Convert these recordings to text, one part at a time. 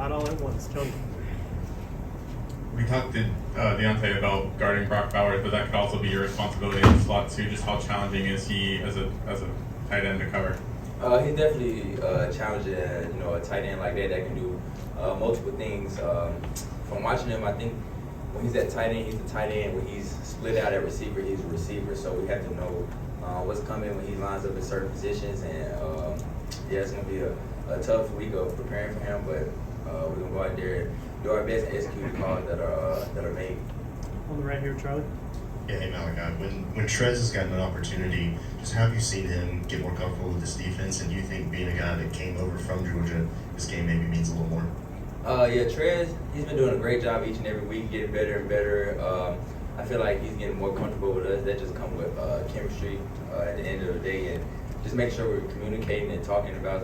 not all at once. Tony. We talked to Deontay about guarding Brock Bowers, but that could also be your responsibility in the slot too. Just how challenging is he as a tight end to cover? He's definitely challenging, a tight end like that can do multiple things. From watching him, I think when he's at tight end, he's a tight end. When he's split out at receiver, he's a receiver. So we have to know what's coming when he lines up in certain positions. And it's going to be a tough week of preparing for him, but we're going to go out there, do our best, and execute the calls that are made. On the right here, Charlie. Yeah, hey Malachi. When Trez has gotten an opportunity, just have you seen him get more comfortable with this defense? And do you think being a guy that came over from Georgia, this game maybe means a little more? Trez, he's been doing a great job each and every week, getting better and better. I feel like he's getting more comfortable with us. That just comes with chemistry at the end of the day, and just make sure we're communicating and talking about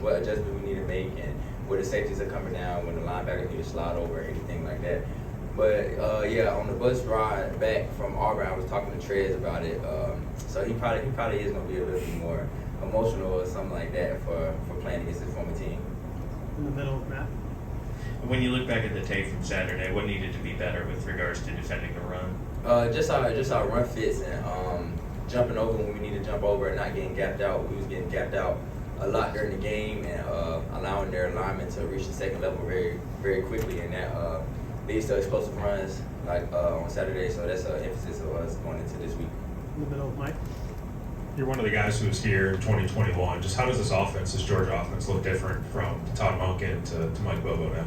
what adjustments we need to make and where the safeties are coming down, when the linebackers need to slide over, or anything like that. But on the bus ride back from Auburn, I was talking to Trez about it. So he probably is going to be a little bit more emotional or something like that for playing against his former team. In the middle, Matt. When you look back at the tape from Saturday, what needed to be better with regards to defending the run? Just our run fits and jumping over when we need to jump over and not getting gapped out. We was getting gapped out a lot during the game, and allowing their alignment to reach the second level very, very quickly, and that leads to explosive runs like on Saturday. So that's an emphasis of us going into this week. In the middle, Mike. You're one of the guys who was here in 2021. Just how does this Georgia offense, look different from Todd Monken to Mike Bobo now?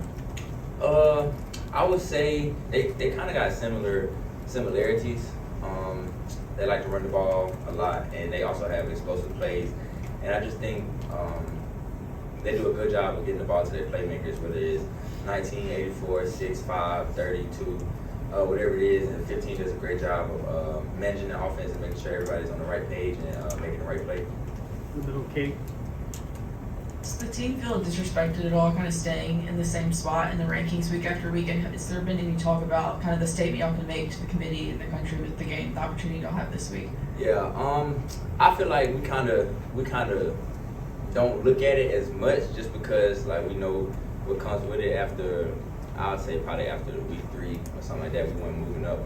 I would say they kind of got similarities. They like to run the ball a lot, and they also have explosive plays. And I just think they do a good job of getting the ball to their playmakers, whether it's 19, 84, 6'5", 32, whatever it is. And 15 does a great job of managing the offense and making sure everybody's on the right page and making the right play. In the middle, Kate. Does the team feel disrespected at all, kind of staying in the same spot in the rankings week after week? And has there been any talk about kind of the statement y'all can make to the committee and the country with the game, the opportunity y'all have this week? Yeah, I feel like we kind of don't look at it as much, just because like we know what comes with it after, I would say probably after week 3 or something like that, we weren't moving up.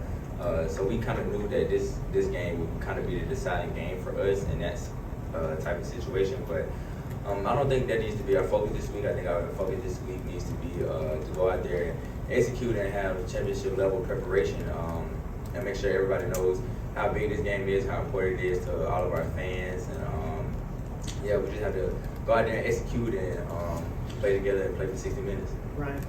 So we kind of knew that this game would kind of be the deciding game for us in that type of situation. But I don't think that needs to be our focus this week. I think our focus this week needs to be to go out there and execute and have a championship level preparation, and make sure everybody knows how big this game is, how important it is to all of our fans, and we just have to go out there and execute and play together and play for 60 minutes. Ryan.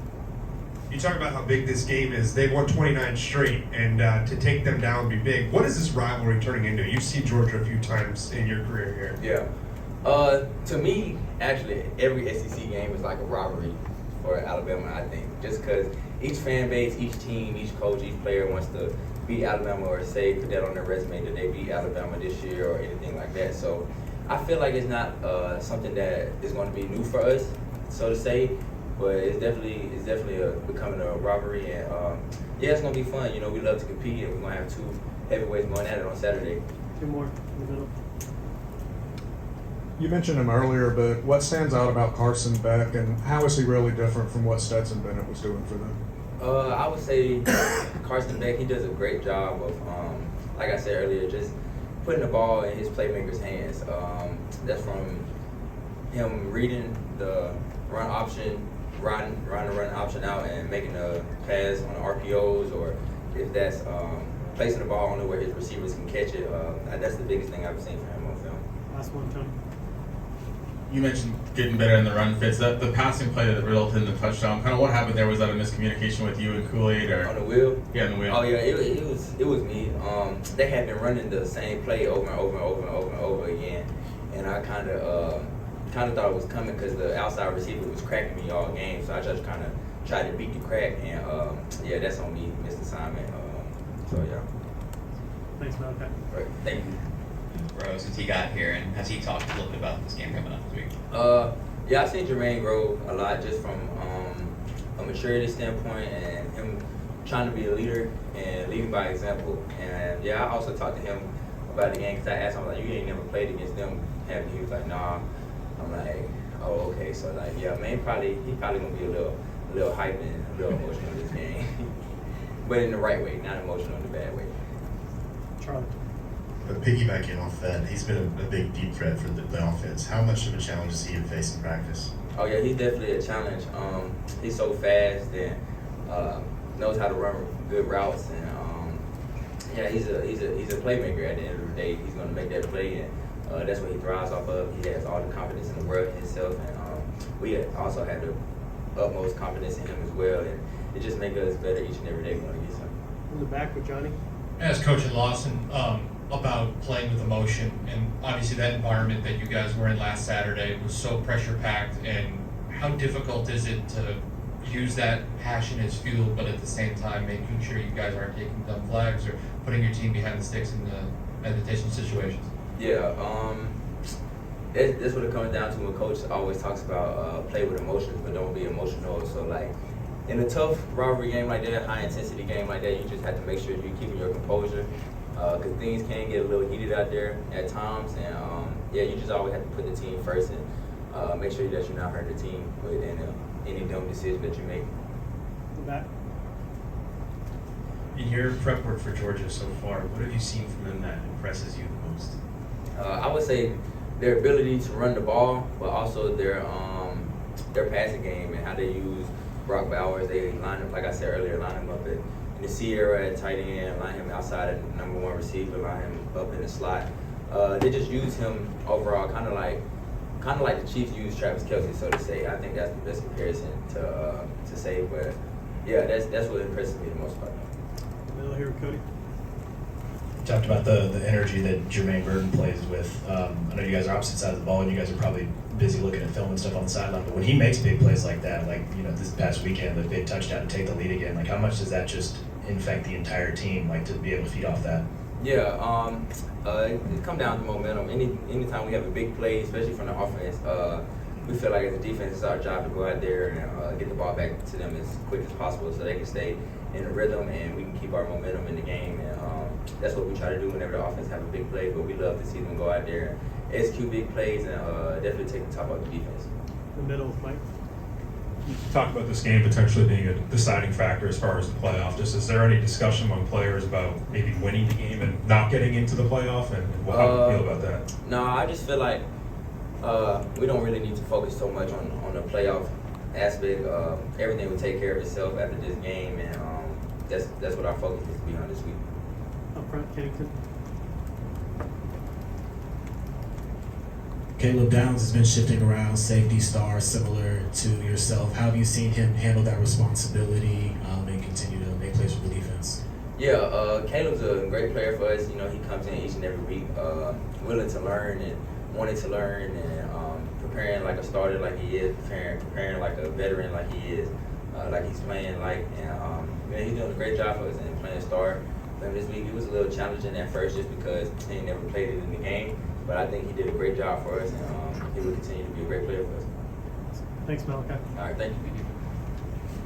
You talk about how big this game is. They've won 29 straight, and to take them down would be big. What is this rivalry turning into? You've seen Georgia a few times in your career here. Yeah. To me, actually, every SEC game is like a rivalry for Alabama, I think. Just because each fan base, each team, each coach, each player wants to beat Alabama or say, put that on their resume that they beat Alabama this year or anything like that. So I feel like it's not something that is going to be new for us, so to say. But it's definitely becoming a rivalry, and it's gonna be fun. We love to compete, and we're gonna have 2 heavyweights going at it on Saturday. 2 more in the middle. You mentioned him earlier, but what stands out about Carson Beck, and how is he really different from what Stetson Bennett was doing for them? I would say Carson Beck, he does a great job of, like I said earlier, just putting the ball in his playmakers' hands. That's from him reading the run option, riding the run option out and making a pass on the RPOs, or if that's placing the ball on it where his receivers can catch it. That's the biggest thing I've seen from him on film. Last one, Tony. You mentioned getting better in the run fits. The passing play that resulted in the touchdown, kind of what happened there? Was that a miscommunication with you and Kool-Aid? Or? On the wheel? Yeah, on the wheel. Oh, yeah, it was me. They had been running the same play over and over and over and over and over again, and I kind of thought it was coming because the outside receiver was cracking me all game, so I just kind of tried to beat the crack, and that's on me, missed assignment. Thanks, Malachi. Right, thank you. Bro, since he got here, and has he talked a little bit about this game coming up this week? I've seen Jermaine grow a lot just from a maturity standpoint and him trying to be a leader and leading by example. And I also talked to him about the game because I asked him, like, you ain't never played against them, have you? He was like, nah. I'm like, Oh, okay. So like, yeah, man, he probably gonna be a little hype and a little emotional in this game, but in the right way, not emotional in the bad way. Charlie. But piggybacking off that, he's been a big deep threat for the offense. How much of a challenge is he to face in practice? Oh yeah, he's definitely a challenge. He's so fast and knows how to run good routes, and yeah, he's a playmaker. At the end of the day, he's gonna make that play, and that's what he thrives off of. He has all the confidence in the world in himself, and we also have the utmost confidence in him as well, and it just makes us better each and every day going against him. In the back with Johnny. As Coach in Lawson, about playing with emotion, and obviously that environment that you guys were in last Saturday was so pressure packed, and how difficult is it to use that passion as fuel, but at the same time making sure you guys aren't taking dumb flags or putting your team behind the sticks in the hesitation situations? Yeah, that's what it comes down to when Coach always talks about play with emotions, but don't be emotional. So like, in a tough rivalry game like that, high intensity game like that, you just have to make sure you're keeping your composure, because things can get a little heated out there at times, and yeah, you just always have to put the team first and make sure that you're not hurting the team with any dumb decision that you make. In the back. In your prep work for Georgia so far, what have you seen from them that impresses you the most? I would say their ability to run the ball, but also their passing game and how they use Brock Bowers. They line him, like I said earlier, line him up in the Sierra at tight end, line him outside at #1 receiver, line him up in the slot. They just use him overall, kind of like the Chiefs use Travis Kelce, so to say. I think that's the best comparison to say, but yeah, that's what impresses me the most about them. Middle here with Cody. You talked about the energy that Jermaine Burton plays with. I know you guys are opposite sides of the ball, and you guys are probably busy looking at film and stuff on the sideline. But when he makes big plays like that, like this past weekend, the big touchdown to take the lead again, like how much does that just infect the entire team, like to be able to feed off that? Yeah, it comes down to momentum. Anytime we have a big play, especially from the offense, we feel like as a defense, it's our job to go out there and get the ball back to them as quick as possible so they can stay in the rhythm and we can keep our momentum in the game. And that's what we try to do whenever the offense have a big play. But we love to see them go out there and execute big plays and definitely take the top off the defense. The middle with Mike. You talked about this game potentially being a deciding factor as far as the playoff. Just is there any discussion among players about maybe winning the game and not getting into the playoff, and how do you feel about that? No, I just feel like we don't really need to focus so much on the playoff aspect. Everything will take care of itself after this game, and that's what our focus is to be on this week. Up front, Kennington. Caleb Downs has been shifting around, safety star, similar to yourself. How have you seen him handle that responsibility and continue to make plays for the defense? Yeah, Caleb's a great player for us. He comes in each and every week, willing to learn and wanting to learn, and preparing like a starter like he is, preparing like a veteran like he is, like he's playing like, and he's doing a great job for us and playing star. This week it was a little challenging at first just because he never played it in the game, but I think he did a great job for us, and he will continue to be a great player for us. Thanks, Malachi. All right, thank you.